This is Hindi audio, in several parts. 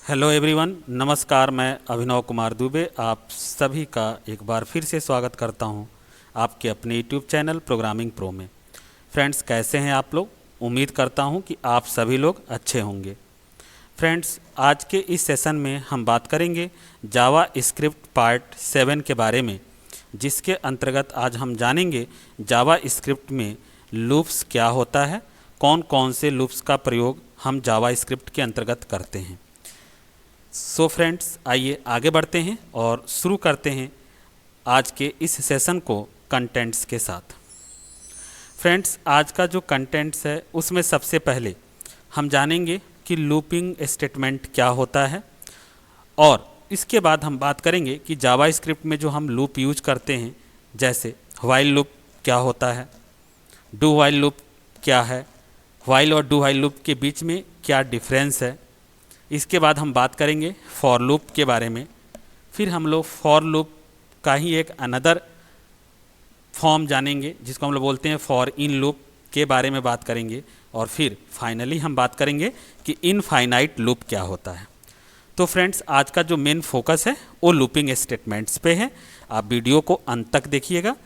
हेलो एवरीवन, नमस्कार। मैं अभिनव कुमार दुबे आप सभी का एक बार फिर से स्वागत करता हूं आपके अपने यूट्यूब चैनल प्रोग्रामिंग प्रो में। फ्रेंड्स, कैसे हैं आप लोग? उम्मीद करता हूं कि आप सभी लोग अच्छे होंगे। फ्रेंड्स, आज के इस सेशन में हम बात करेंगे जावा स्क्रिप्ट पार्ट 7 के बारे में, जिसके अंतर्गत आज हम जानेंगे जावा स्क्रिप्ट में लूप्स क्या होता है, कौन कौन से लूप्स का प्रयोग हम जावा स्क्रिप्ट के अंतर्गत करते हैं। सो फ्रेंड्स, आइए आगे बढ़ते हैं और शुरू करते हैं आज के इस सेशन को कंटेंट्स के साथ। फ्रेंड्स, आज का जो कंटेंट्स है उसमें सबसे पहले हम जानेंगे कि लूपिंग स्टेटमेंट क्या होता है, और इसके बाद हम बात करेंगे कि जावा स्क्रिप्ट में जो हम लूप यूज करते हैं, जैसे व्हाइल लूप क्या होता है, डू व्हाइल लूप क्या है, व्हाइल और डू व्हाइल लूप के बीच में क्या डिफरेंस है। इसके बाद हम बात करेंगे फॉर लूप के बारे में। फिर हम लोग फॉर लूप का ही एक अनदर फॉर्म जानेंगे जिसको हम लोग बोलते हैं फॉर इन लूप के बारे में बात करेंगे, और फिर फाइनली हम बात करेंगे कि इनफाइनाइट लूप क्या होता है। तो फ्रेंड्स, आज का जो मेन फोकस है वो लूपिंग स्टेटमेंट्स पे है। आप वीडियो को अंत तक देखिएगा।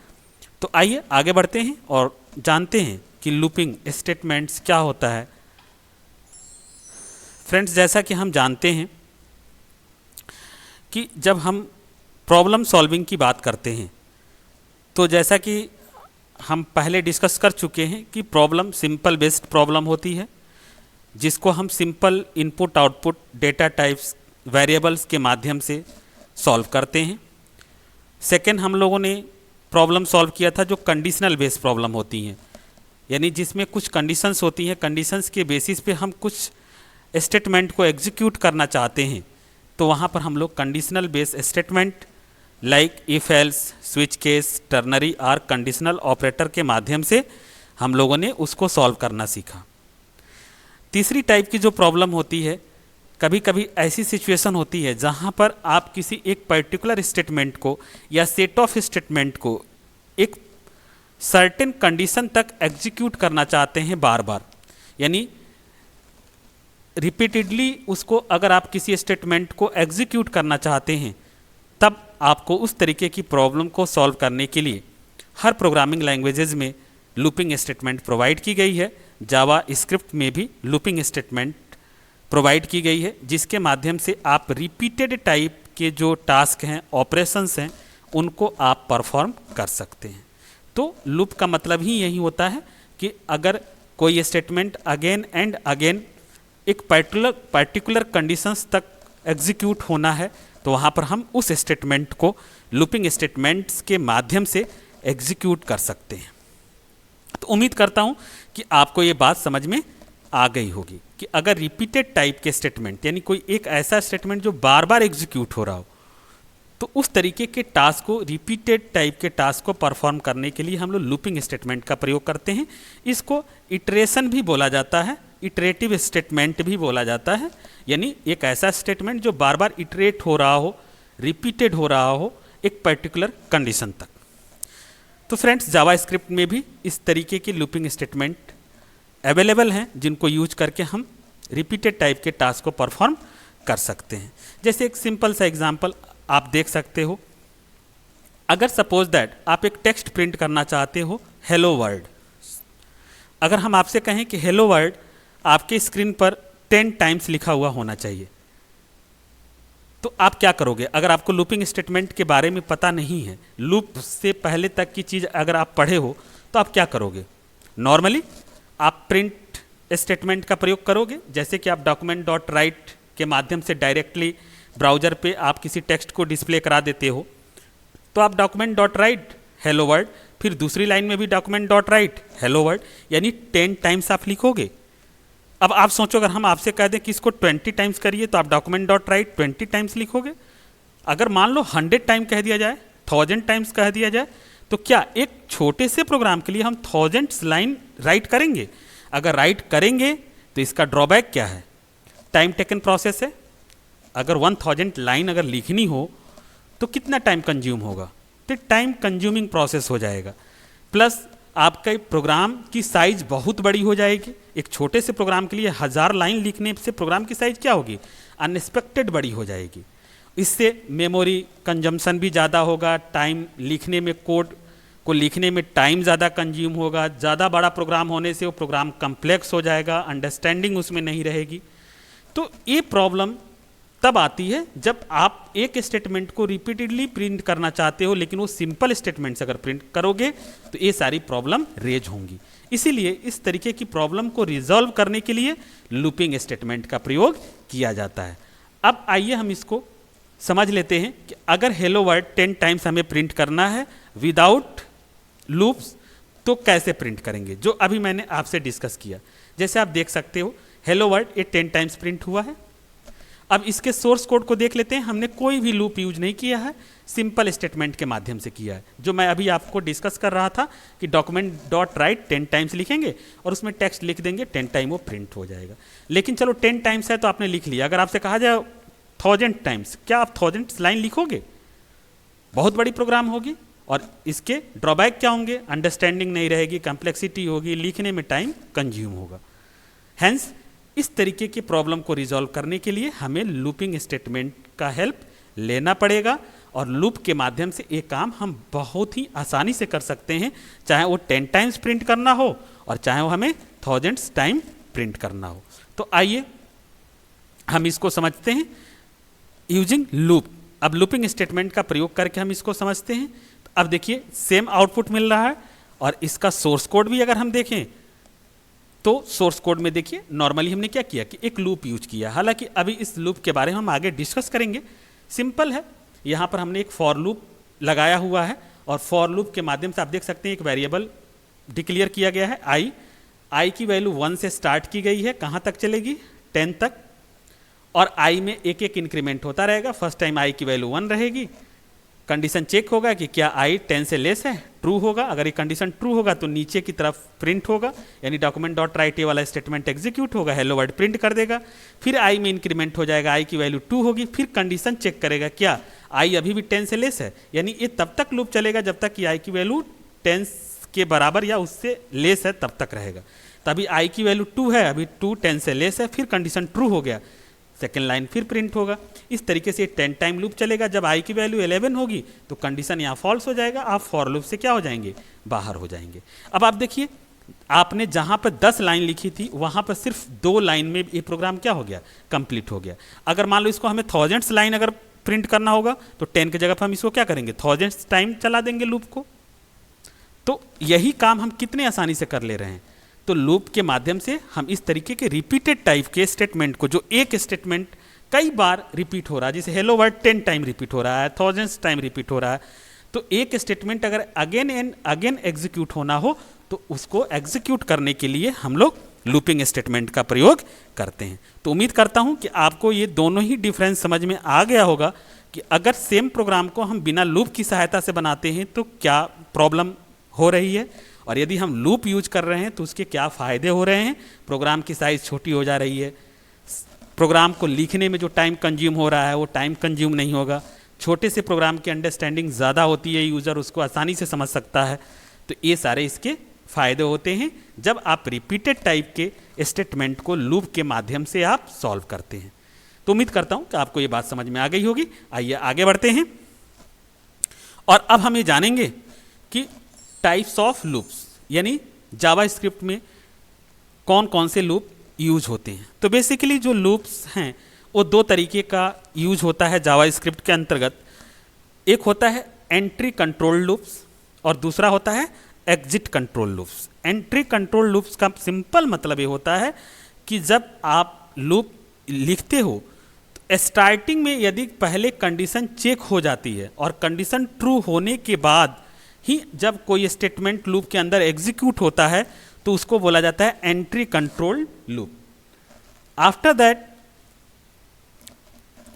तो आइए आगे बढ़ते हैं और जानते हैं कि लूपिंग स्टेटमेंट्स क्या होता है। फ्रेंड्स, जैसा कि हम जानते हैं कि जब हम प्रॉब्लम सॉल्विंग की बात करते हैं, तो जैसा कि हम पहले डिस्कस कर चुके हैं कि प्रॉब्लम सिंपल बेस्ड प्रॉब्लम होती है, जिसको हम simple input output data types variables के माध्यम से सॉल्व करते हैं। सेकेंड, हम लोगों ने प्रॉब्लम सॉल्व किया था जो कंडीशनल बेस्ड प्रॉब्लम होती हैं, यानी जिसमें कुछ कंडीशंस होती हैं, कंडीशंस के बेसिस पे हम कुछ स्टेटमेंट को एग्जीक्यूट करना चाहते हैं। तो वहाँ पर हम लोग conditional based statement like if else, switch case, ternary और कंडीशनल ऑपरेटर के माध्यम से हम लोगों ने उसको सॉल्व करना सीखा। तीसरी टाइप की जो प्रॉब्लम होती है, कभी कभी ऐसी सिचुएशन होती है जहाँ पर आप किसी एक पर्टिकुलर स्टेटमेंट को या सेट ऑफ स्टेटमेंट को एक सर्टेन कंडीशन तक एग्जीक्यूट करना चाहते हैं बार बार, यानी रिपीटेडली उसको अगर आप किसी स्टेटमेंट को एग्जीक्यूट करना चाहते हैं, तब आपको उस तरीके की प्रॉब्लम को सॉल्व करने के लिए हर प्रोग्रामिंग लैंग्वेजेस में लूपिंग स्टेटमेंट प्रोवाइड की गई है। जावा स्क्रिप्ट में भी लूपिंग स्टेटमेंट प्रोवाइड की गई है, जिसके माध्यम से आप रिपीटेड टाइप के जो टास्क हैं, ऑपरेशंस हैं, उनको आप परफॉर्म कर सकते हैं। तो लूप का मतलब ही यही होता है कि अगर कोई स्टेटमेंट अगेन एंड अगेन एक पर्टिकुलर कंडीशंस तक एग्जीक्यूट होना है, तो वहाँ पर हम उस स्टेटमेंट को लूपिंग स्टेटमेंट्स के माध्यम से एग्जीक्यूट कर सकते हैं। तो उम्मीद करता हूँ कि आपको ये बात समझ में आ गई होगी कि अगर रिपीटेड टाइप के स्टेटमेंट, यानी कोई एक ऐसा स्टेटमेंट जो बार बार एग्जीक्यूट हो रहा हो, तो उस तरीके के टास्क को, रिपीटेड टाइप के टास्क को परफॉर्म करने के लिए हम लोग लूपिंग स्टेटमेंट का प्रयोग करते हैं। इसको इटरेशन भी बोला जाता है, इटरेटिव स्टेटमेंट भी बोला जाता है, यानी एक ऐसा स्टेटमेंट जो बार बार इटरेट हो रहा हो, रिपीटेड हो रहा हो एक पर्टिकुलर कंडीशन तक। तो फ्रेंड्स, जावा स्क्रिप्ट में भी इस तरीके की लूपिंग स्टेटमेंट अवेलेबल हैं, जिनको यूज करके हम रिपीटेड टाइप के टास्क को परफॉर्म कर सकते हैं। जैसे एक सिंपल सा एग्जाम्पल आप देख सकते हो। अगर सपोज दैट आप एक टेक्स्ट प्रिंट करना चाहते हो, हेलो वर्ल्ड, अगर हम आपसे कहें कि हेलो वर्ल्ड आपके स्क्रीन पर 10 टाइम्स लिखा हुआ होना चाहिए, तो आप क्या करोगे? अगर आपको लूपिंग स्टेटमेंट के बारे में पता नहीं है, लूप से पहले तक की चीज़ अगर आप पढ़े हो, तो आप क्या करोगे? नॉर्मली आप प्रिंट स्टेटमेंट का प्रयोग करोगे, जैसे कि आप डॉक्यूमेंट डॉट राइट के माध्यम से डायरेक्टली ब्राउजर पे आप किसी टेक्स्ट को डिस्प्ले करा देते हो, तो आप document dot right hello world, फिर दूसरी लाइन में भी document dot right hello world, यानी 10 टाइम्स आप लिखोगे। अब आप सोचो, अगर हम आपसे कह दें कि इसको 20 टाइम्स करिए, तो आप डॉक्यूमेंट डॉट राइट 20 टाइम्स लिखोगे। अगर मान लो 100 टाइम कह दिया जाए, 1000 टाइम्स कह दिया जाए, तो क्या एक छोटे से प्रोग्राम के लिए हम 1000 लाइन राइट करेंगे? अगर राइट करेंगे तो इसका ड्रॉबैक क्या है? टाइम टेकन प्रोसेस है। अगर 1000 लाइन अगर लिखनी हो तो कितना टाइम कंज्यूम होगा? तो टाइम कंज्यूमिंग प्रोसेस हो जाएगा। प्लस आपके प्रोग्राम की साइज बहुत बड़ी हो जाएगी। एक छोटे से प्रोग्राम के लिए 1000 लाइन लिखने से प्रोग्राम की साइज क्या होगी, अनएक्सपेक्टेड बड़ी हो जाएगी। इससे मेमोरी कंजम्पशन भी ज़्यादा होगा, टाइम लिखने में, कोड को लिखने में टाइम ज़्यादा कंज्यूम होगा। ज़्यादा बड़ा प्रोग्राम होने से वो प्रोग्राम कम्प्लेक्स हो जाएगा, अंडरस्टैंडिंग उसमें नहीं रहेगी। तो ये प्रॉब्लम तब आती है जब आप एक स्टेटमेंट को रिपीटेडली प्रिंट करना चाहते हो, लेकिन वो सिंपल स्टेटमेंट्स अगर प्रिंट करोगे तो ये सारी प्रॉब्लम रेज होंगी। इसीलिए इस तरीके की प्रॉब्लम को रिजॉल्व करने के लिए लूपिंग स्टेटमेंट का प्रयोग किया जाता है। अब आइए हम इसको समझ लेते हैं कि अगर हेलो वर्ड 10 टाइम्स हमें प्रिंट करना है विदाउट लूप्स तो कैसे प्रिंट करेंगे, जो अभी मैंने आपसे डिस्कस किया। जैसे आप देख सकते हो हेलो वर्ड ये 10 टाइम्स प्रिंट हुआ है। अब इसके सोर्स कोड को देख लेते हैं। हमने कोई भी लूप यूज नहीं किया है, सिंपल स्टेटमेंट के माध्यम से किया है। जो मैं अभी आपको डिस्कस कर रहा था कि डॉक्यूमेंट डॉट राइट 10 टाइम्स लिखेंगे और उसमें टेक्स्ट लिख देंगे, 10 टाइम वो प्रिंट हो जाएगा। लेकिन चलो 10 टाइम्स है तो आपने लिख लिया। अगर आपसे कहा जाए 1000 टाइम्स, क्या आप 1000 लाइन लिखोगे? बहुत बड़ी प्रोग्राम होगी और इसके ड्रॉबैक क्या होंगे, अंडरस्टैंडिंग नहीं रहेगी, कॉम्प्लेक्सिटी होगी, लिखने में टाइम कंज्यूम होगा। हैंस इस तरीके की प्रॉब्लम को रिजॉल्व करने के लिए हमें लूपिंग स्टेटमेंट का हेल्प लेना पड़ेगा और लूप के माध्यम से एक काम हम बहुत ही आसानी से कर सकते हैं, चाहे वो 10 टाइम्स प्रिंट करना हो और चाहे वो हमें 1000 टाइम प्रिंट करना हो। तो आइए हम इसको समझते हैं यूजिंग लूप। अब लूपिंग स्टेटमेंट का प्रयोग करके हम इसको समझते हैं। तो अब देखिए सेम आउटपुट मिल रहा है और इसका सोर्स कोड भी अगर हम देखें तो सोर्स कोड में देखिए नॉर्मली हमने क्या किया कि एक लूप यूज किया। हालांकि अभी इस लूप के बारे में हम आगे डिस्कस करेंगे। सिंपल है, यहाँ पर हमने एक फॉर लूप लगाया हुआ है और फॉर लूप के माध्यम से आप देख सकते हैं एक वेरिएबल डिक्लेयर किया गया है आई की वैल्यू 1 से स्टार्ट की गई है, कहाँ तक चलेगी, 10 तक, और आई में एक एक इंक्रीमेंट होता रहेगा। फर्स्ट टाइम आई की वैल्यू 1 रहेगी, कंडीशन चेक होगा कि क्या आई 10 से लेस है, ट्रू होगा। अगर ये कंडीशन ट्रू होगा तो नीचे की तरफ प्रिंट होगा, यानी डॉक्यूमेंट डॉट राइट ये वाला स्टेटमेंट एग्जीक्यूट होगा, हेलो वर्ड प्रिंट कर देगा। फिर आई में इंक्रीमेंट हो जाएगा, आई की वैल्यू 2 होगी, फिर कंडीशन चेक करेगा क्या आई अभी भी 10 से लेस है, यानी ये तब तक लूप चलेगा जब तक कि आई की वैल्यू 10 के बराबर या उससे लेस है तब तक रहेगा। तभी आई की वैल्यू 2 है, अभी 2 10 से लेस है, फिर कंडीशन ट्रू हो गया, सेकेंड लाइन फिर प्रिंट होगा। इस तरीके से 10 टाइम लूप चलेगा। जब आई की वैल्यू 11 होगी तो कंडीशन यहाँ फॉल्स हो जाएगा, आप फॉर लूप से क्या हो जाएंगे, बाहर हो जाएंगे। अब आप देखिए आपने जहाँ पर 10 लाइन लिखी थी वहाँ पर सिर्फ 2 लाइन में ये प्रोग्राम क्या हो गया, कंप्लीट हो गया। अगर मान लो इसको हमें 1000 लाइन अगर प्रिंट करना होगा तो 10 की जगह पर हम इसको क्या करेंगे, 1000 टाइम चला देंगे लूप को। तो यही काम हम कितने आसानी से कर ले रहे हैं। तो लूप के माध्यम से हम इस तरीके के रिपीटेड टाइप के स्टेटमेंट को, जो एक स्टेटमेंट कई बार रिपीट हो रहा है, जैसे हेलो वर्ड 10 टाइम रिपीट हो रहा है, 1000 टाइम रिपीट हो रहा है, तो एक स्टेटमेंट अगर अगेन एंड अगेन एग्जीक्यूट होना हो तो उसको एग्जीक्यूट करने के लिए हम लोग लूपिंग स्टेटमेंट का प्रयोग करते हैं। तो उम्मीद करता हूं कि आपको ये दोनों ही डिफरेंस समझ में आ गया होगा कि अगर सेम प्रोग्राम को हम बिना लूप की सहायता से बनाते हैं तो क्या प्रॉब्लम हो रही है, और यदि हम लूप यूज कर रहे हैं तो उसके क्या फ़ायदे हो रहे हैं। प्रोग्राम की साइज़ छोटी हो जा रही है, प्रोग्राम को लिखने में जो टाइम कंज्यूम हो रहा है वो टाइम कंज्यूम नहीं होगा, छोटे से प्रोग्राम की अंडरस्टैंडिंग ज़्यादा होती है, यूज़र उसको आसानी से समझ सकता है। तो ये सारे इसके फ़ायदे होते हैं जब आप रिपीटेड टाइप के स्टेटमेंट को लूप के माध्यम से आप सॉल्व करते हैं। तो उम्मीद करता हूँ कि आपको ये बात समझ में आ गई होगी। आइए आगे बढ़ते हैं और अब हम ये जानेंगे कि टाइप्स ऑफ लूप्स, यानी जावा स्क्रिप्ट में कौन कौन से लूप यूज होते हैं। तो बेसिकली जो लूप्स हैं वो 2 तरीके का यूज होता है जावा स्क्रिप्ट के अंतर्गत। एक होता है एंट्री कंट्रोल लूप्स और दूसरा होता है exit control loops. Entry control loops का सिंपल मतलब ये होता है कि जब आप लूप लिखते हो तो स्टार्टिंग में यदि पहले कंडीशन चेक हो जाती है और कंडीशन ट्रू होने के बाद ही जब कोई स्टेटमेंट लूप के अंदर एग्जीक्यूट होता है तो उसको बोला जाता है entry control loop. After that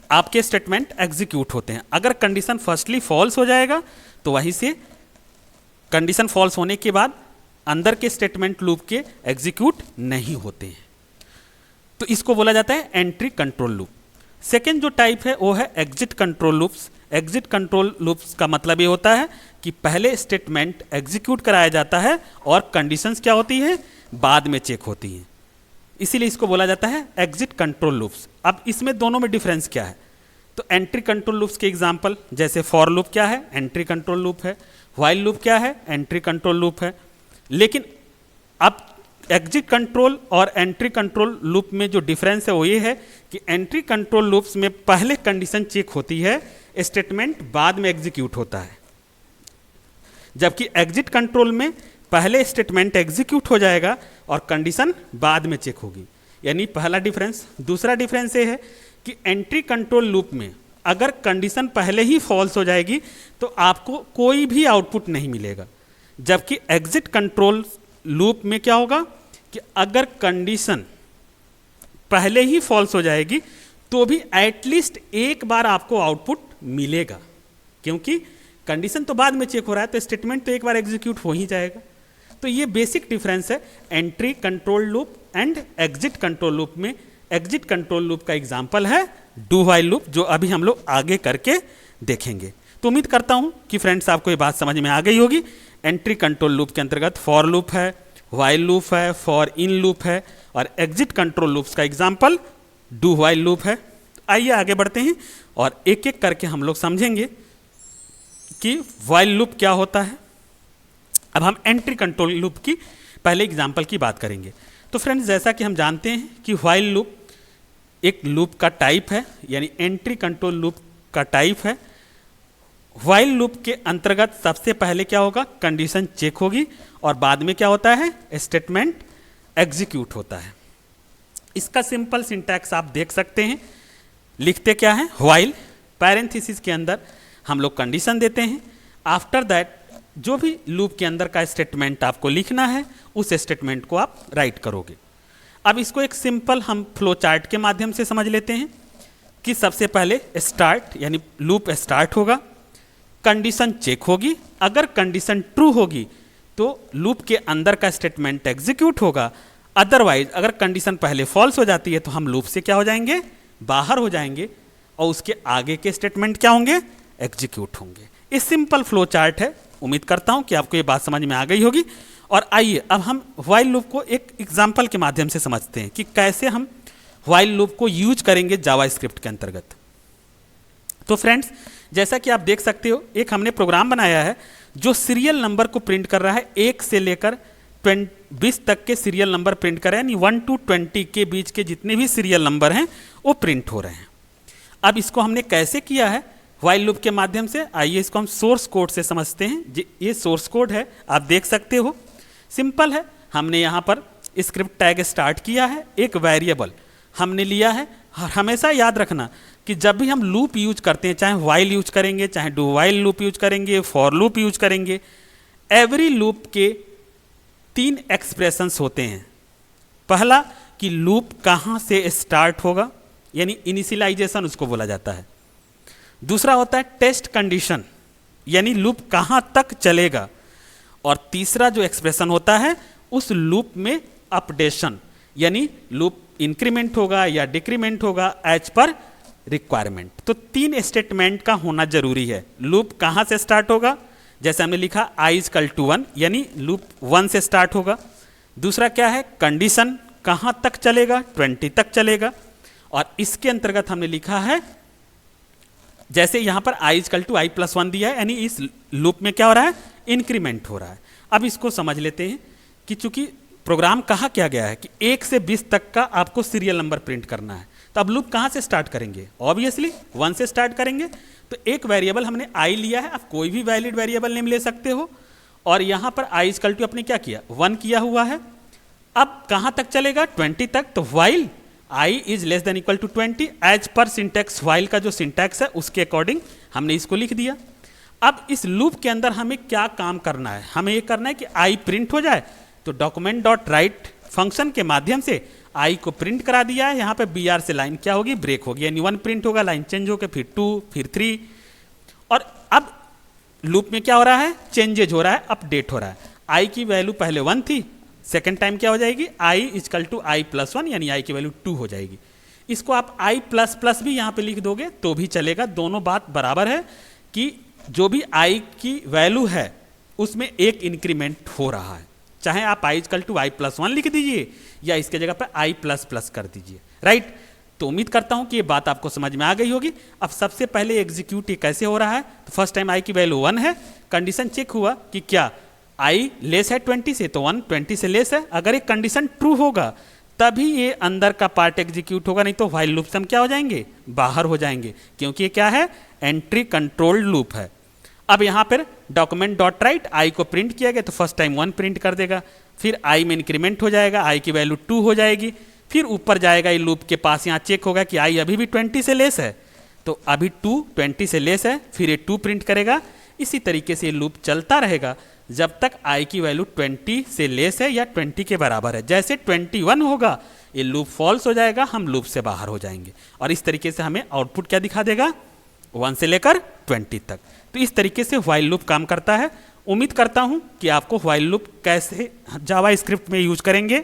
आपके स्टेटमेंट एग्जीक्यूट होते हैं। अगर कंडीशन फर्स्टली फॉल्स हो जाएगा तो वहीं से कंडीशन फॉल्स होने के बाद अंदर के स्टेटमेंट लूप के एग्जीक्यूट नहीं होते हैं, तो इसको बोला जाता है एंट्री कंट्रोल लूप। सेकेंड जो टाइप है वो है exit control loops. Exit control loops का मतलब ये होता है कि पहले स्टेटमेंट एग्जीक्यूट कराया जाता है और कंडीशंस क्या होती है, बाद में चेक होती हैं, इसीलिए इसको बोला जाता है एग्जिट कंट्रोल लूप्स। अब इसमें दोनों में डिफरेंस क्या है, तो एंट्री कंट्रोल लूप्स के एग्जांपल जैसे फॉर लूप क्या है, एंट्री कंट्रोल लूप है, व्हाइल लूप क्या है, एंट्री कंट्रोल लूप है। लेकिन अब एग्जिट कंट्रोल और एंट्री कंट्रोल लूप में जो डिफरेंस है वो ये है कि एंट्री कंट्रोल लूप्स में पहले कंडीशन चेक होती है, स्टेटमेंट बाद में एग्जीक्यूट होता है, जबकि एग्जिट कंट्रोल में पहले स्टेटमेंट एग्जीक्यूट हो जाएगा और कंडीशन बाद में चेक होगी, यानी पहला डिफरेंस। दूसरा डिफरेंस ये है कि एंट्री कंट्रोल लूप में अगर कंडीशन पहले ही फॉल्स हो जाएगी तो आपको कोई भी आउटपुट नहीं मिलेगा, जबकि एग्जिट कंट्रोल लूप में क्या होगा कि अगर कंडीशन पहले ही फॉल्स हो जाएगी तो भी एटलीस्ट एक बार आपको आउटपुट मिलेगा, क्योंकि कंडीशन तो बाद में चेक हो रहा है तो स्टेटमेंट तो एक बार एग्जीक्यूट हो ही जाएगा। तो ये बेसिक डिफरेंस है entry control loop and exit control loop में। एग्जिट कंट्रोल लूप का एग्जांपल है डू व्हाइल लूप, जो अभी हम लोग आगे करके देखेंगे। तो उम्मीद करता हूं कि फ्रेंड्स आपको ये बात समझ में आ गई होगी। एंट्री कंट्रोल लूप के अंतर्गत फॉर लूप है, व्हाइल लूप है, फॉर इन लूप है और एग्जिट कंट्रोल लूप्स का एग्जांपल डू व्हाइल लूप है। आइए आगे बढ़ते हैं और एक एक करके हम लोग समझेंगे कि व्हाइल लूप क्या होता है। अब हम एंट्री कंट्रोल लूप की पहले एग्जांपल की बात करेंगे। तो फ्रेंड्स जैसा कि हम जानते हैं कि व्हाइल लूप एक लूप का टाइप है, यानी एंट्री कंट्रोल लूप का टाइप है। व्हाइल लूप के अंतर्गत सबसे पहले क्या होगा, कंडीशन चेक होगी और बाद में क्या होता है, स्टेटमेंट एग्जीक्यूट होता है। इसका सिंपल सिंटैक्स आप देख सकते हैं। लिखते क्या है, व्हाइल पैरेंथेसिस के अंदर हम लोग कंडीशन देते हैं, आफ्टर दैट जो भी लूप के अंदर का स्टेटमेंट आपको लिखना है उस स्टेटमेंट को आप राइट करोगे। अब इसको एक सिंपल हम फ्लो चार्ट के माध्यम से समझ लेते हैं कि सबसे पहले स्टार्ट यानी लूप स्टार्ट होगा, कंडीशन चेक होगी, अगर कंडीशन ट्रू होगी तो लूप के अंदर का स्टेटमेंट एग्जीक्यूट होगा, अदरवाइज अगर कंडीशन पहले फॉल्स हो जाती है तो हम लूप से क्या हो जाएंगे, बाहर हो जाएंगे और उसके आगे के स्टेटमेंट क्या होंगे, एग्जीक्यूट होंगे। ये सिंपल फ्लो चार्ट है। उम्मीद करता हूं कि आपको ये बात समझ में आ गई होगी। और आइए अब हम व्हाइल लूप को एक एग्जाम्पल के माध्यम से समझते हैं कि कैसे हम व्हाइल लूप को यूज करेंगे जावास्क्रिप्ट के अंतर्गत। तो फ्रेंड्स जैसा कि आप देख सकते हो, एक हमने प्रोग्राम बनाया है जो सीरियल नंबर को प्रिंट कर रहा है, 1 से लेकर 20 तक के सीरियल नंबर प्रिंट कर रहे हैं, यानी 1 to 20 के बीच के जितने भी सीरियल नंबर हैं वो प्रिंट हो रहे हैं। अब इसको हमने कैसे किया है, व्हाइल लूप के माध्यम से। आइए इसको हम सोर्स कोड से समझते हैं। ये सोर्स कोड है, आप देख सकते हो, सिंपल है। हमने यहाँ पर स्क्रिप्ट टैग स्टार्ट किया है, एक वेरिएबल हमने लिया है। हमेशा याद रखना कि जब भी हम लूप यूज करते हैं, चाहे व्हाइल यूज करेंगे, चाहे डू व्हाइल लूप यूज करेंगे, फॉर लूप यूज करेंगे, एवरी लूप के 3 एक्सप्रेशंस होते हैं। पहला कि लूप कहाँ से स्टार्ट होगा, यानी इनिशियलाइजेशन उसको बोला जाता है। दूसरा होता है टेस्ट कंडीशन, यानी लूप कहाँ तक चलेगा। और तीसरा जो एक्सप्रेशन होता है उस लूप में अपडेशन, यानी लूप इंक्रीमेंट होगा या डिक्रीमेंट होगा एज पर रिक्वायरमेंट। तो 3 स्टेटमेंट का होना जरूरी है। लूप कहाँ से स्टार्ट होगा, जैसे हमने लिखा i = 1, यानी लूप 1 से स्टार्ट होगा। दूसरा क्या है, कंडीशन कहाँ तक चलेगा, 20 तक चलेगा। और इसके अंतर्गत हमने लिखा है, जैसे यहाँ पर i = i+1 दिया है, यानी इस लूप में क्या हो रहा है, इंक्रीमेंट हो रहा है। अब इसको समझ लेते हैं कि चूंकि प्रोग्राम कहा क्या गया है कि 1 से 20 तक का आपको सीरियल नंबर प्रिंट करना है, तो अब लूप कहाँ से स्टार्ट करेंगे, ऑब्वियसली 1 से स्टार्ट करेंगे। तो एक वेरिएबल हमने i लिया है, आप कोई भी वैलिड वेरिएबल नेम ले सकते हो। और यहाँ पर i = अपने क्या किया, 1 किया हुआ है। अब कहाँ तक चलेगा, 20 तक। तो व्हाइल i > 20 एज पर सिंटैक्स, व्हाइल का जो सिंटैक्स है उसके अकॉर्डिंग हमने इसको लिख दिया। अब इस लूप के अंदर हमें क्या काम करना है, हमें ये करना है कि i प्रिंट हो जाए। तो document.write फंक्शन के माध्यम से i को प्रिंट करा दिया है। यहाँ पे br से लाइन क्या होगी, ब्रेक होगी, यानी 1 प्रिंट होगा, लाइन चेंज होकर फिर 2, फिर 3। और अब लूप में क्या हो रहा है, चेंजेज हो रहा है, अपडेट हो रहा है। i की वैल्यू पहले 1 थी, सेकेंड टाइम क्या हो जाएगी, i = i+1, यानी i की वैल्यू 2 हो जाएगी। इसको आप i प्लस प्लस भी यहाँ पे लिख दोगे तो भी चलेगा, दोनों बात बराबर है कि जो भी i की वैल्यू है उसमें एक इंक्रीमेंट हो रहा है, चाहे आप i = i + 1 लिख दीजिए या इसके जगह पर i प्लस प्लस कर दीजिए, राइट। तो उम्मीद करता हूं कि ये बात आपको समझ में आ गई होगी। अब सबसे पहले एग्जीक्यूट ये कैसे हो रहा है, तो फर्स्ट टाइम i की वैल्यू 1 है, कंडीशन चेक हुआ कि क्या i लेस है 20 से, तो 1 20 से लेस है। अगर एक कंडीशन ट्रू होगा तभी ये अंदर का पार्ट एग्जीक्यूट होगा, नहीं तो व्हाइल लूप से हम क्या हो जाएंगे, बाहर हो जाएंगे, क्योंकि ये क्या है, एंट्री कंट्रोल्ड लूप है। अब यहाँ पर डॉक्यूमेंट डॉट राइट i को प्रिंट किया गया तो फर्स्ट टाइम 1 प्रिंट कर देगा, फिर i में इंक्रीमेंट हो जाएगा, i की वैल्यू 2 हो जाएगी, फिर ऊपर जाएगा, ये लूप के पास यहाँ चेक होगा कि i अभी भी 20 से लेस है, तो अभी 2 20 से लेस है, फिर ये 2 प्रिंट करेगा। इसी तरीके से ये लूप चलता रहेगा जब तक i की वैल्यू 20 से लेस है या 20 के बराबर है। जैसे 21 होगा ये लूप फॉल्स हो जाएगा, हम लूप से बाहर हो जाएंगे, और इस तरीके से हमें आउटपुट क्या दिखा देगा, 1 से लेकर 20 तक। तो इस तरीके से व्हाइल लूप काम करता है। उम्मीद करता हूं कि आपको व्हाइल लूप कैसे जावा स्क्रिप्ट में यूज करेंगे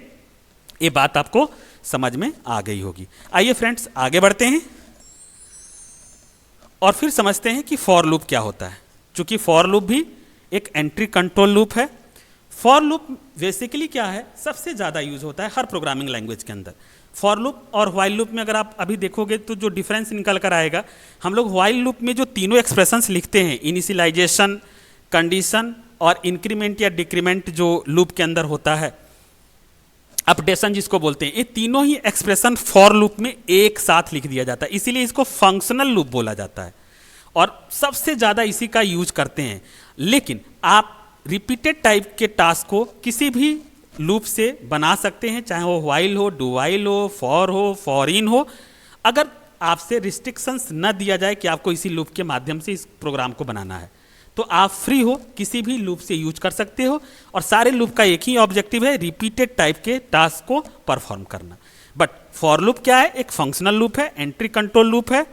ये बात आपको समझ में आ गई होगी। आइए फ्रेंड्स आगे बढ़ते हैं और फिर समझते हैं कि फॉर लूप क्या होता है। चूंकि फॉर लूप भी एक एंट्री कंट्रोल लूप है। फॉर लूप बेसिकली क्या है, सबसे ज़्यादा यूज होता है हर प्रोग्रामिंग लैंग्वेज के अंदर। फॉर लूप और व्हाइल लूप में अगर आप अभी देखोगे तो जो डिफरेंस निकल कर आएगा, हम लोग व्हाइल लूप में जो तीनों एक्सप्रेशंस लिखते हैं, इनिशियलाइजेशन, कंडीशन और इंक्रीमेंट या डिक्रीमेंट जो लूप के अंदर होता है, अपडेशन जिसको बोलते हैं, ये तीनों ही एक्सप्रेशन फॉर लूप में एक साथ लिख दिया जाता है, इसीलिए इसको फंक्शनल लूप बोला जाता है और सबसे ज़्यादा इसी का यूज करते हैं। लेकिन आप रिपीटेड टाइप के टास्क को किसी भी लूप से बना सकते हैं, चाहे वो व्हाइल हो, डू व्हाइल हो, फॉर इन हो। अगर आपसे रिस्ट्रिक्शंस न दिया जाए कि आपको इसी लूप के माध्यम से इस प्रोग्राम को बनाना है, तो आप फ्री हो, किसी भी लूप से यूज कर सकते हो। और सारे लूप का एक ही ऑब्जेक्टिव है, रिपीटेड टाइप के टास्क को परफॉर्म करना। बट फॉर लूप क्या है, एक फंक्शनल लूप है, एंट्री कंट्रोल लूप है।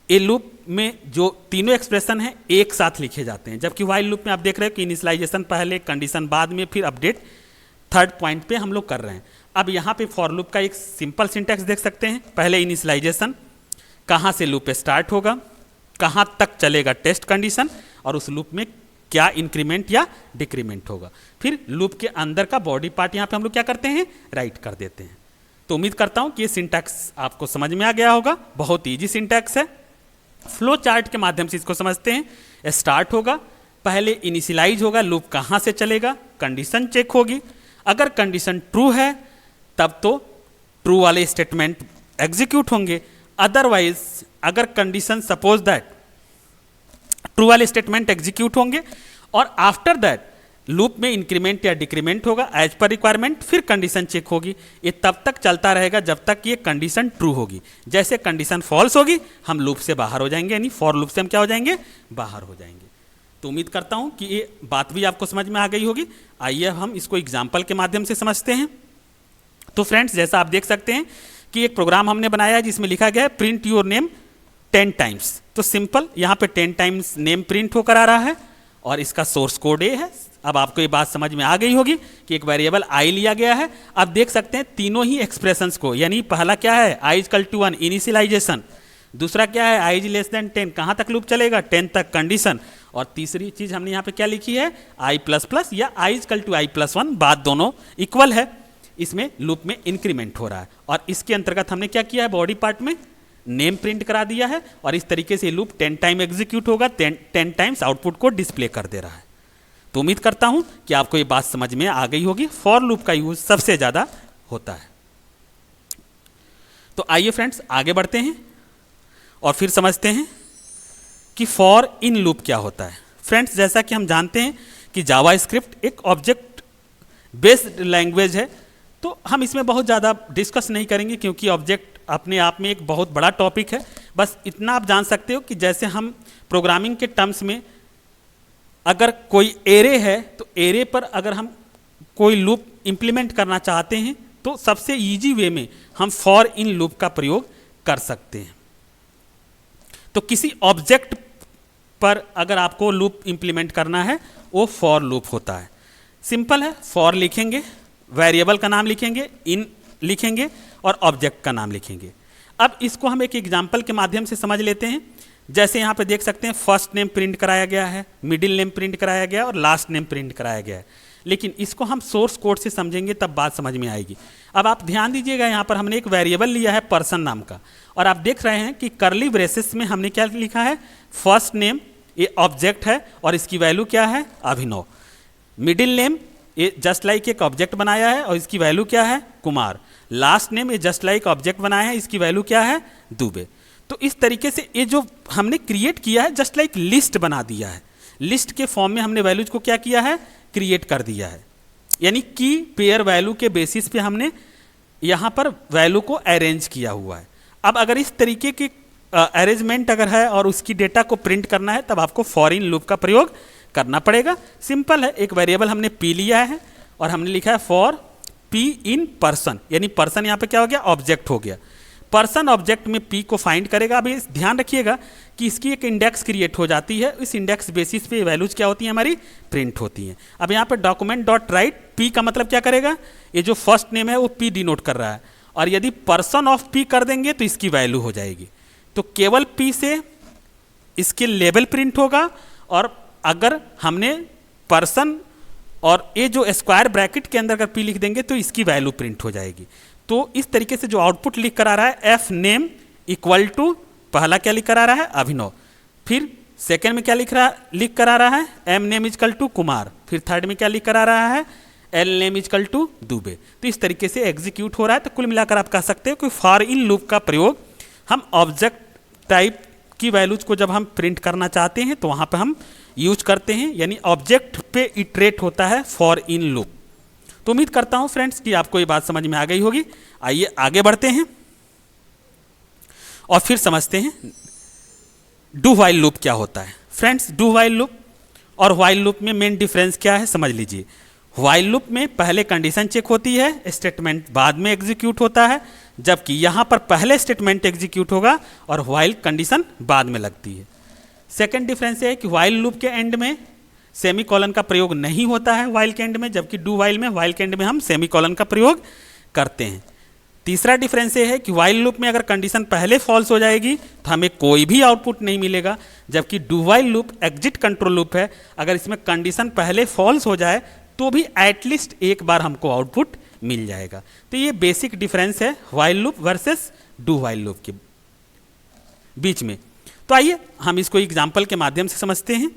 ये लूप में जो तीनों एक्सप्रेशन है एक साथ लिखे जाते हैं, जबकि व्हाइल लूप में आप देख रहे हो कि इनिशियलाइजेशन पहले, कंडीशन बाद में, फिर अपडेट थर्ड पॉइंट पे हम लोग कर रहे हैं। अब यहाँ पे फॉर लूप का एक सिंपल सिंटैक्स देख सकते हैं। पहले इनिशियलाइजेशन, कहाँ से लूप स्टार्ट होगा, कहाँ तक चलेगा टेस्ट कंडीशन, और उस लूप में क्या इंक्रीमेंट या डिक्रीमेंट होगा। फिर लूप के अंदर का बॉडी पार्ट यहाँ पे हम लोग क्या करते हैं, राइट कर देते हैं। तो उम्मीद करता हूँ कि ये सिंटैक्स आपको समझ में आ गया होगा। बहुत ईजी सिंटैक्स है। फ्लो चार्ट के माध्यम से इसको समझते हैं। स्टार्ट होगा, पहले इनिशियलाइज होगा, लूप कहाँ से चलेगा, कंडीशन चेक होगी। अगर कंडीशन ट्रू है तब तो ट्रू वाले स्टेटमेंट एग्जीक्यूट होंगे, अदरवाइज अगर कंडीशन सपोज दैट ट्रू वाले स्टेटमेंट एग्जीक्यूट होंगे और आफ्टर दैट लूप में इंक्रीमेंट या डिक्रीमेंट होगा एज पर रिक्वायरमेंट, फिर कंडीशन चेक होगी। ये तब तक चलता रहेगा जब तक ये कंडीशन ट्रू होगी। जैसे कंडीशन फॉल्स होगी हम लूप से बाहर हो जाएंगे, यानी फॉर लूप से हम क्या हो जाएंगे, बाहर हो जाएंगे। तो उम्मीद करता हूं कि ये बात भी आपको समझ में आ गई होगी। आइए हम इसको एग्जाम्पल के माध्यम से समझते हैं। तो फ्रेंड्स, जैसा आप देख सकते हैं कि एक प्रोग्राम हमने बनाया है जिसमें लिखा गया है प्रिंट योर नेम 10 टाइम्स। तो सिंपल, यहाँ पे 10 टाइम्स नेम प्रिंट होकर आ रहा है और इसका सोर्स कोड ये है। अब आपको ये बात समझ में आ गई होगी कि एक वेरिएबल i लिया गया है। अब देख सकते हैं तीनों ही एक्सप्रेशंस को, यानी पहला क्या है, i = 1 इनिशियलाइजेशन, दूसरा क्या है, i < 10, कहाँ तक लूप चलेगा, 10 तक कंडीशन, और तीसरी चीज हमने यहाँ पे क्या लिखी है, i++ या i = i+1, बात दोनों इक्वल है। इसमें लूप में इंक्रीमेंट हो रहा है और इसके अंतर्गत हमने क्या किया है, बॉडी पार्ट में नेम प्रिंट करा दिया है और इस तरीके से लूप 10 टाइम एग्जीक्यूट होगा, 10 टाइम्स आउटपुट को डिस्प्ले कर दे रहा है। तो उम्मीद करता हूं कि आपको ये बात समझ में आ गई होगी। फॉर लूप का यूज सबसे ज्यादा होता है। तो आइए फ्रेंड्स आगे बढ़ते हैं और फिर समझते हैं कि फॉर इन लूप क्या होता है। फ्रेंड्स, जैसा कि हम जानते हैं कि जावा स्क्रिप्ट एक ऑब्जेक्ट बेस्ड लैंग्वेज है, तो हम इसमें बहुत ज़्यादा डिस्कस नहीं करेंगे क्योंकि ऑब्जेक्ट अपने आप में एक बहुत बड़ा टॉपिक है। बस इतना आप जान सकते हो कि जैसे हम प्रोग्रामिंग के टर्म्स में अगर कोई एरे है तो एरे पर अगर हम कोई लूप इंप्लीमेंट करना चाहते हैं तो सबसे इजी वे में हम फॉर इन लूप का प्रयोग कर सकते हैं। तो किसी ऑब्जेक्ट पर अगर आपको लूप इंप्लीमेंट करना है वो फॉर लूप होता है। सिंपल है, फॉर लिखेंगे, वेरिएबल का नाम लिखेंगे, इन लिखेंगे और ऑब्जेक्ट का नाम लिखेंगे। अब इसको हम एक एग्जाम्पल के माध्यम से समझ लेते हैं। जैसे यहाँ पे देख सकते हैं फर्स्ट नेम प्रिंट कराया गया है, मिडिल नेम प्रिंट कराया गया है और लास्ट नेम प्रिंट कराया गया है, लेकिन इसको हम सोर्स कोड से समझेंगे तब बात समझ में आएगी। अब आप ध्यान दीजिएगा, यहाँ पर हमने एक वेरिएबल लिया है पर्सन नाम का, और आप देख रहे हैं कि कर्ली ब्रेसेस में हमने क्या लिखा है, फर्स्ट नेम, ये ऑब्जेक्ट है और इसकी वैल्यू क्या है, अभिनव। मिडिल नेम ये जस्ट लाइक एक ऑब्जेक्ट बनाया है और इसकी वैल्यू क्या है, कुमार। लास्ट नेम ये जस्ट लाइक ऑब्जेक्ट बनाया है, इसकी वैल्यू क्या है, दुबे। तो इस तरीके से ये जो हमने क्रिएट किया है जस्ट लाइक लिस्ट बना दिया है, लिस्ट के फॉर्म में हमने वैल्यूज को क्या किया है, क्रिएट कर दिया है। यानी की पेयर वैल्यू के बेसिस पे हमने यहाँ पर वैल्यू को अरेंज किया हुआ है। अब अगर इस तरीके की अरेंजमेंट अगर है और उसकी डेटा को प्रिंट करना है तब आपको फॉर इन लूप का प्रयोग करना पड़ेगा। सिंपल है, एक वेरिएबल हमने पी लिया है और हमने लिखा है फॉर पी इन पर्सन, यानी पर्सन यहाँ पे क्या हो गया, ऑब्जेक्ट हो गया। पर्सन ऑब्जेक्ट में पी को फाइंड करेगा। अभी ध्यान रखिएगा कि इसकी एक इंडेक्स क्रिएट हो जाती है, इस इंडेक्स बेसिस पे वैल्यूज क्या होती हैं, हमारी प्रिंट होती हैं। अब यहाँ पे डॉक्यूमेंट डॉट राइट पी का मतलब क्या करेगा, ये जो फर्स्ट नेम है वो पी डिनोट कर रहा है, और यदि पर्सन ऑफ पी कर देंगे तो इसकी वैल्यू हो जाएगी। तो केवल पी से इसके लेबल प्रिंट होगा, और अगर हमने पर्सन और ये जो स्क्वायर ब्रैकेट के अंदर अगर पी लिख देंगे तो इसकी वैल्यू प्रिंट हो जाएगी। तो इस तरीके से जो आउटपुट लिख कर आ रहा है, एफ नेम इक्वल टू, पहला क्या लिख कर आ रहा है, अभिनव। फिर सेकेंड में क्या लिख कर आ रहा है, m name equal to Kumar. फिर थर्ड में क्या लिख कर आ रहा है, l name equal to Dubey. तो इस तरीके से एग्जीक्यूट हो रहा है। तो कुल मिलाकर आप कह सकते हो कि फॉर इन लूप का प्रयोग हम ऑब्जेक्ट टाइप की वैल्यूज को जब हम प्रिंट करना चाहते हैं तो वहाँ पर हम यूज करते हैं, यानी ऑब्जेक्ट पे इटरेट होता है फॉर इन लूप। तो उम्मीद करता हूं फ्रेंड्स कि आपको ये बात समझ में आ गई होगी। आइए आगे बढ़ते हैं और फिर समझते हैं डू व्हाइल लूप क्या होता है। फ्रेंड्स, डू व्हाइल लूप और व्हाइल लूप में मेन डिफरेंस क्या है समझ लीजिए। व्हाइल लूप में पहले कंडीशन चेक होती है, स्टेटमेंट बाद में एग्जीक्यूट होता है, जबकि यहां पर पहले स्टेटमेंट एग्जीक्यूट होगा और व्हाइल कंडीशन बाद में लगती है। सेकेंड डिफरेंस है कि व्हाइल लूप के एंड में सेमी कॉलन का प्रयोग नहीं होता है व्हाइल के एंड में, जबकि डू व्हाइल के एंड में हम सेमी कॉलन का प्रयोग करते हैं। तीसरा डिफरेंस ये है कि व्हाइल लूप में अगर कंडीशन पहले फॉल्स हो जाएगी तो हमें कोई भी आउटपुट नहीं मिलेगा, जबकि do while loop exit control loop है, अगर इसमें कंडीशन पहले फॉल्स हो जाए तो भी एटलीस्ट एक बार हमको आउटपुट मिल जाएगा। तो ये बेसिक डिफरेंस है while loop versus do while loop के बीच में। तो आइए हम इसको एग्जाम्पल के माध्यम से समझते हैं।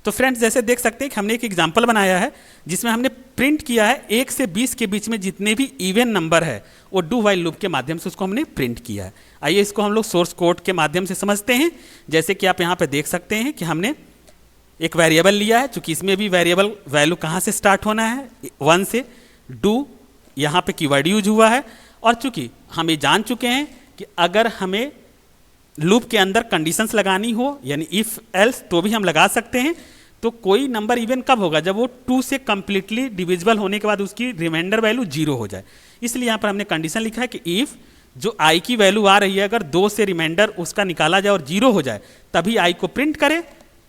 तो फ्रेंड्स, जैसे देख सकते हैं कि हमने एक एग्जाम्पल बनाया है जिसमें हमने प्रिंट किया है 1 से 20 के बीच में जितने भी इवन नंबर है वो डू व्हाइल लूप के माध्यम से उसको हमने प्रिंट किया है। आइए इसको हम लोग सोर्स कोड के माध्यम से समझते हैं। जैसे कि आप यहाँ पे देख सकते हैं कि हमने एक वेरिएबल लिया है, चूंकि इसमें भी वेरिएबल वैल्यू कहाँ से स्टार्ट होना है, 1 से। डू यहाँ पे कीवर्ड यूज हुआ है, और चूंकि हम ये जान चुके हैं कि अगर हमें लूप के अंदर कंडीशंस लगानी हो, यानी इफ एल्स, तो भी हम लगा सकते हैं। तो कोई नंबर इवन कब होगा, जब वो 2 से कंप्लीटली डिविजिबल होने के बाद उसकी रिमाइंडर वैल्यू 0 हो जाए। इसलिए यहाँ पर हमने कंडीशन लिखा है कि इफ जो आई की वैल्यू आ रही है अगर 2 से रिमाइंडर उसका निकाला जाए और 0 हो जाए तभी आई को प्रिंट करे,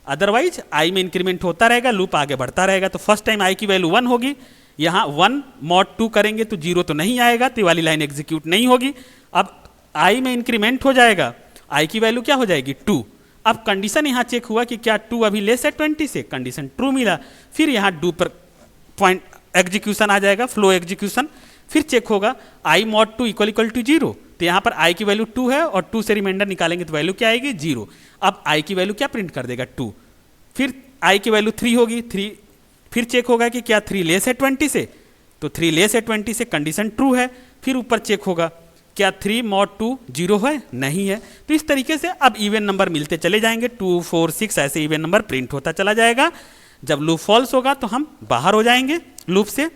अदरवाइज आई में इंक्रीमेंट होता रहेगा, लूप आगे बढ़ता रहेगा। तो फर्स्ट टाइम आई की वैल्यू 1 होगी, यहाँ 1 mod 2 करेंगे तो 0 तो नहीं आएगा, तो ये वाली लाइन एग्जीक्यूट नहीं होगी। अब आई में इंक्रीमेंट हो जाएगा, आई की वैल्यू क्या हो जाएगी 2। अब कंडीशन यहाँ चेक हुआ कि क्या 2 अभी लेस है 20 से, कंडीशन ट्रू मिला। फिर यहाँ डू पर पॉइंट एग्जीक्यूशन आ जाएगा, फ्लो एग्जीक्यूशन। फिर चेक होगा आई mod 2 इक्वल टू 0, तो यहाँ पर आई की वैल्यू 2 है और 2 से रिमाइंडर निकालेंगे तो वैल्यू क्या आएगी 0। अब आई की वैल्यू क्या प्रिंट कर देगा 2। फिर आई की वैल्यू 3 होगी, 3। फिर चेक होगा कि क्या 3 लेस है 20 से, तो 3 लेस है 20 से, कंडीशन ट्रू है। फिर ऊपर चेक होगा क्या 3 mod 2 0 है, नहीं है। तो इस तरीके से अब इवन नंबर मिलते चले जाएंगे, 2 4 6 ऐसे इवन नंबर प्रिंट होता चला जाएगा। जब लूप फॉल्स होगा तो हम बाहर हो जाएंगे लूप से,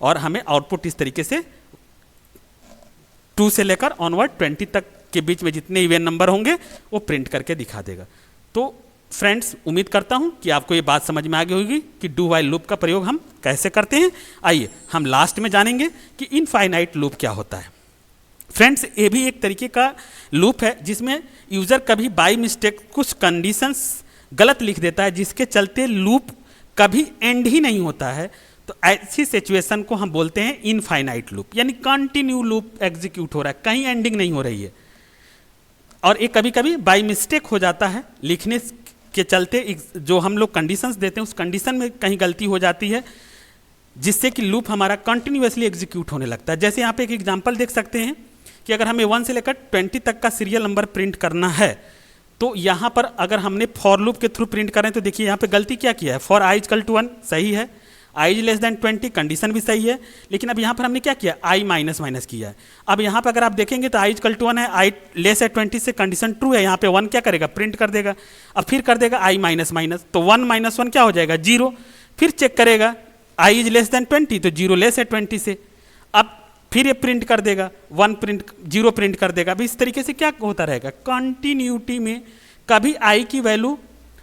और हमें आउटपुट इस तरीके से 2 से लेकर ऑनवर्ड 20 तक के बीच में जितने इवन नंबर होंगे वो प्रिंट करके दिखा देगा। तो फ्रेंड्स, उम्मीद करता हूं कि आपको ये बात समझ में आ गई होगी कि डू व्हाइल लूप का प्रयोग हम कैसे करते हैं। आइए हम लास्ट में जानेंगे कि इनफाइनाइट लूप क्या होता है। फ्रेंड्स, ये भी एक तरीके का लूप है जिसमें यूज़र कभी बाय मिस्टेक कुछ कंडीशंस गलत लिख देता है, जिसके चलते लूप कभी एंड ही नहीं होता है। तो ऐसी सिचुएशन को हम बोलते हैं इनफाइनाइट लूप, यानी कंटिन्यू लूप एग्जीक्यूट हो रहा है, कहीं एंडिंग नहीं हो रही है। और ये कभी कभी बाय मिस्टेक हो जाता है, लिखने के चलते जो हम लोग कंडीशंस देते हैं उस कंडीशन में कहीं गलती हो जाती है, जिससे कि लूप हमारा कंटिन्यूअसली एग्जीक्यूट होने लगता है। जैसे यहाँ पे एक एग्जांपल देख सकते हैं कि अगर हमें 1 से लेकर 20 तक का सीरियल नंबर प्रिंट करना है, तो यहाँ पर अगर हमने फॉर लूप के थ्रू प्रिंट करें तो देखिए यहाँ पे गलती क्या किया है, फॉर आई इक्वल टू 1 सही है, आई लेस देन 20 कंडीशन भी सही है, लेकिन अब यहाँ पर हमने क्या किया, आई माइनस माइनस किया है। अब यहाँ पर अगर आप देखेंगे तो आई इक्वल टू 1 है, आई लेस है 20 से, कंडीशन ट्रू है, यहाँ पे 1 क्या करेगा, प्रिंट कर देगा। अब फिर कर देगा आई माइनस माइनस, तो 1 माइनस 1 क्या हो जाएगा, 0। फिर चेक करेगा आई इज लेस देन 20, तो 0 लेस है 20 से, अब फिर ये प्रिंट कर देगा 1 प्रिंट 0 प्रिंट कर देगा। अभी इस तरीके से क्या होता रहेगा, कंटिन्यूटी में कभी आई की वैल्यू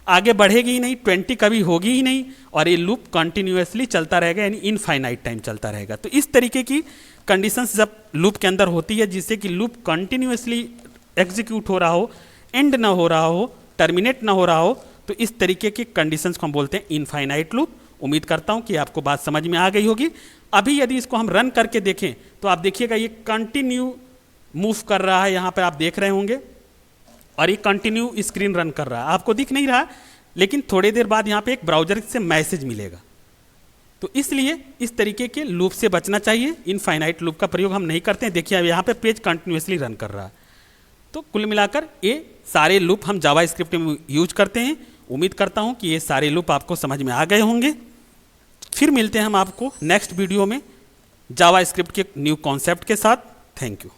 आगे बढ़ेगी ही नहीं, 20 कभी होगी ही नहीं, और ये लूप कंटिन्यूअसली चलता रहेगा, यानी इनफाइनाइट टाइम चलता रहेगा। तो इस तरीके की कंडीशंस जब लूप के अंदर होती है, जिससे कि लूप कंटिन्यूअसली एग्जीक्यूट हो रहा हो, एंड ना हो रहा हो, टर्मिनेट ना हो रहा हो, तो इस तरीके की कंडीशंस को हम बोलते हैं इनफाइनाइट लूप। उम्मीद करता हूं कि आपको बात समझ में आ गई होगी। अभी यदि इसको हम रन करके देखें तो आप देखिएगा ये कंटिन्यू मूव कर रहा है, यहाँ पर आप देख रहे होंगे, और ये कंटिन्यू स्क्रीन रन कर रहा है, आपको दिख नहीं रहा, लेकिन थोड़ी देर बाद यहाँ पे एक ब्राउजर से मैसेज मिलेगा। तो इसलिए इस तरीके के लूप से बचना चाहिए, इनफाइनाइट लूप का प्रयोग हम नहीं करते हैं। देखिए अब यहाँ पे पेज कंटिन्यूअसली रन कर रहा है। तो कुल मिलाकर ये सारे लूप हम जावा स्क्रिप्ट में यूज करते हैं। उम्मीद करता हूँ कि ये सारे लूप आपको समझ में आ गए होंगे। फिर मिलते हैं हम आपको नेक्स्ट वीडियो में जावा स्क्रिप्ट के न्यू कॉन्सेप्ट के साथ। Thank you.